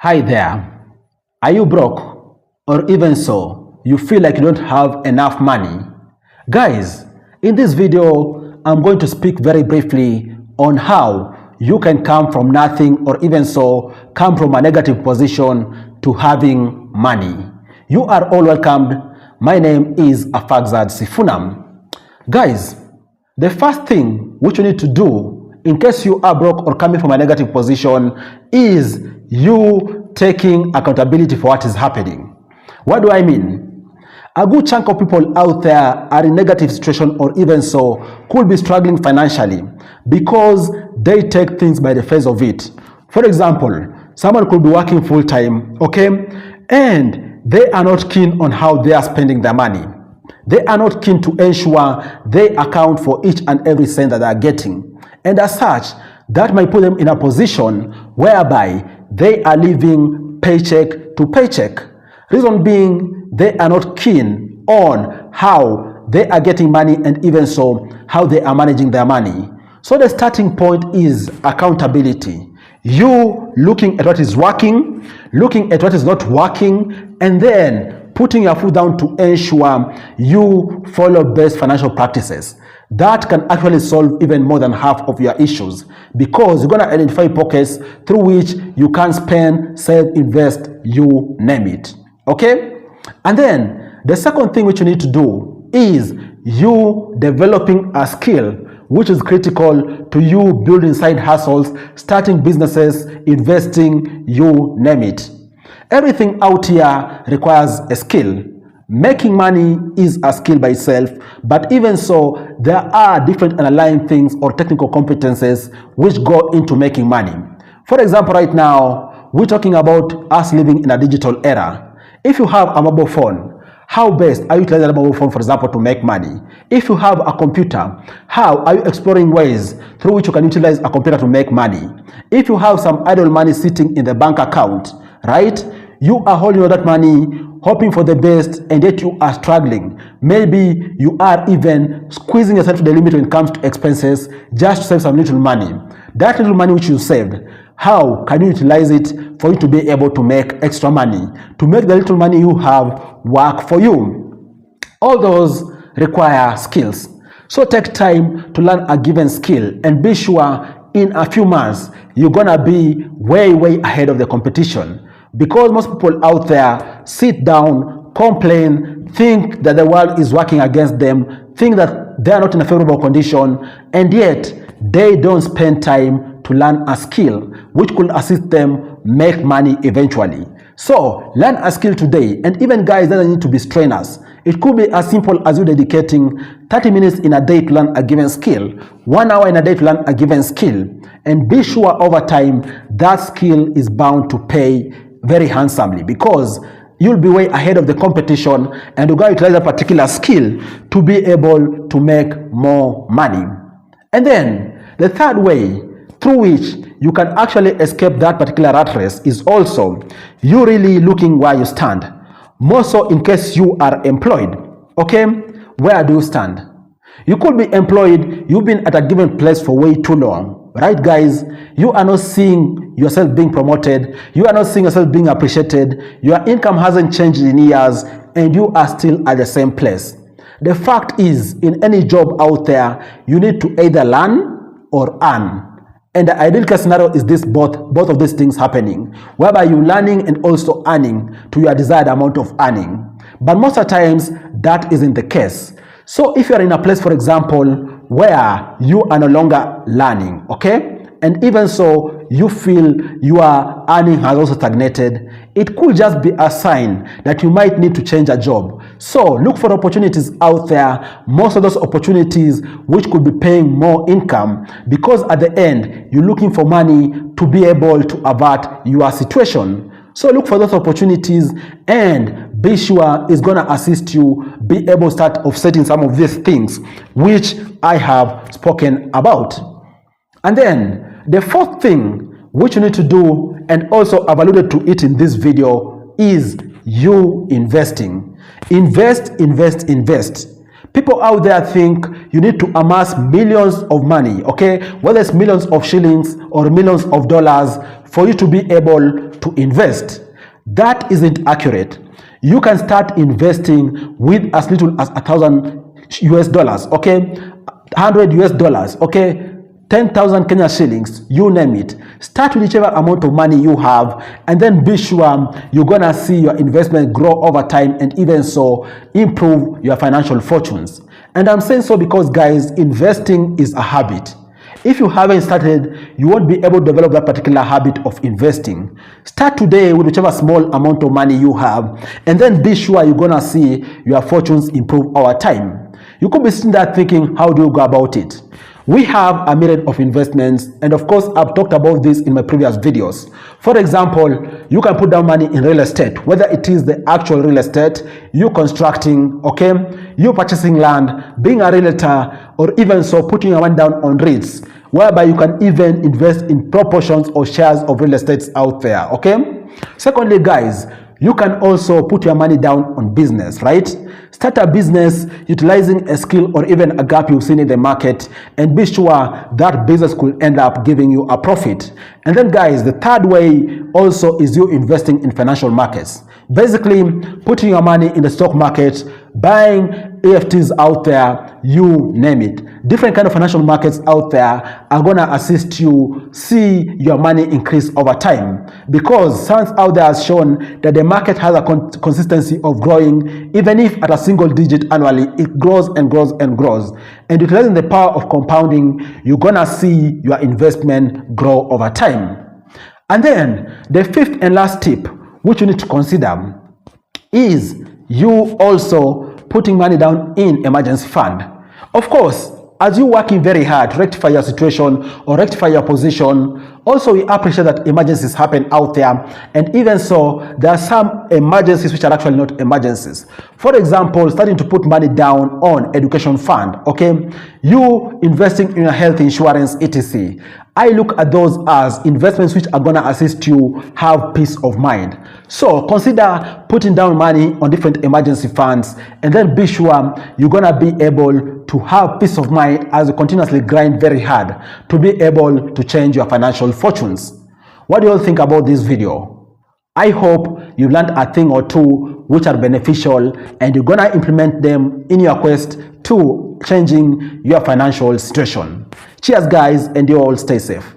Hi there. Are you broke? Or even so, you feel like you don't have enough money? Guys, in this video, I'm going to speak very briefly on how you can come from nothing or even so come from a negative position to having money. You are all welcomed. My name is Afagzad Sifunam. Guys, the first thing which you need to do in case you are broke or coming from a negative position is you taking accountability for what is happening. What do I mean? A good chunk of people out there are in negative situation or even so could be struggling financially because they take things by the face of it. For example, someone could be working full-time, okay, and they are not keen on how they are spending their money. They are not keen to ensure they account for each and every cent that they are getting. And as such, that might put them in a position whereby they are living paycheck to paycheck. Reason being, they are not keen on how they are getting money and even so how they are managing their money. So the starting point is accountability. You looking at what is working, looking at what is not working, and then putting your foot down to ensure you follow best financial practices. That can actually solve even more than half of your issues because you're going to identify pockets through which you can spend, save, invest, you name it. Okay? And then the second thing which you need to do is you developing a skill which is critical to you building side hustles, starting businesses, investing, you name it. Everything out here requires a skill. Making money is a skill by itself, but even so, there are different underlying things or technical competences which go into making money. For example, right now, we're talking about us living in a digital era. If you have a mobile phone, how best are you utilizing a mobile phone, for example, to make money? If you have a computer, how are you exploring ways through which you can utilize a computer to make money? If you have some idle money sitting in the bank account, right? You are holding all that money, hoping for the best, and yet you are struggling. Maybe you are even squeezing yourself to the limit when it comes to expenses just to save some little money. That little money which you saved, how can you utilize it for you to be able to make extra money? To make the little money you have work for you. All those require skills. So take time to learn a given skill and be sure in a few months you're gonna be way ahead of the competition. Because most people out there sit down, complain, think that the world is working against them, think that they are not in a favorable condition, and yet they don't spend time to learn a skill which could assist them make money eventually. So learn a skill today, and even guys doesn't need to be trainers. It could be as simple as you dedicating 30 minutes in a day to learn a given skill, 1 hour in a day to learn a given skill, and be sure over time that skill is bound to pay very handsomely because you'll be way ahead of the competition and you're going to utilize a particular skill to be able to make more money. And then the third way through which you can actually escape that particular rat race is also you really looking where you stand. More so in case you are employed. Okay, where do you stand? You could be employed, you've been at a given place for way too long. Right, guys? You are not seeing yourself being promoted. You are not seeing yourself being appreciated. Your income hasn't changed in years and you are still at the same place. The fact is, in any job out there, you need to either learn or earn. And the ideal case scenario is this both of these things happening, whereby you're learning and also earning to your desired amount of earning. But most of the times, that isn't the case. So if you're in a place, for example, where you are no longer learning, okay, and even so you feel your earning has also stagnated, it could just be a sign that you might need to change a job. So look for opportunities out there, most of those opportunities which could be paying more income, because at the end you're looking for money to be able to avert your situation. So look for those opportunities and be sure it's going to assist you be able to start offsetting some of these things which I have spoken about. And then the fourth thing which you need to do, and also I've alluded to it in this video, is you investing. Invest. People out there think you need to amass millions of money, okay? Whether it's millions of shillings or millions of dollars for you to be able to invest. That isn't accurate. You can start investing with as little as $1,000 US, okay, 100 US, okay, 10,000 Kenya shillings, you name it. Start with whichever amount of money you have, and then be sure you're gonna see your investment grow over time, and even so improve your financial fortunes. And I'm saying so because, guys, investing is a habit. If you haven't started, you won't be able to develop that particular habit of investing. Start today with whichever small amount of money you have, and then be sure you're gonna see your fortunes improve over time. You could be sitting there thinking, how do you go about it? We have a myriad of investments, and of course I've talked about this in my previous videos. For example, you can put down money in real estate, whether it is the actual real estate, you constructing, okay, you purchasing land, being a realtor, or even so putting your money down on REITs, whereby you can even invest in proportions or shares of real estates out there, okay? Secondly, guys, you can also put your money down on business, right? Start a business utilizing a skill or even a gap you've seen in the market, and be sure that business could end up giving you a profit. And then, guys, the third way also is you investing in financial markets. Basically, putting your money in the stock market, buying EFTs out there, you name it. Different kind of financial markets out there are gonna assist you see your money increase over time, because science out there has shown that the market has a consistency of growing. Even if at a single digit annually, it grows and grows and grows. And utilizing the power of compounding, you're gonna see your investment grow over time. And then the fifth and last tip, which you need to consider, is you also putting money down in emergency fund. Of course, as you're working very hard to rectify your situation or rectify your position, also we appreciate that emergencies happen out there, and even so there are some emergencies which are actually not emergencies. For example, starting to put money down on education fund, okay, you investing in a health insurance, etc. I look at those as investments which are going to assist you have peace of mind. So consider putting down money on different emergency funds, and then be sure you're going to be able to have peace of mind as you continuously grind very hard to be able to change your financial fortunes. What do you all think about this video? I hope you learned a thing or two which are beneficial, and you're going to implement them in your quest to changing your financial situation. Cheers, guys, and you all stay safe.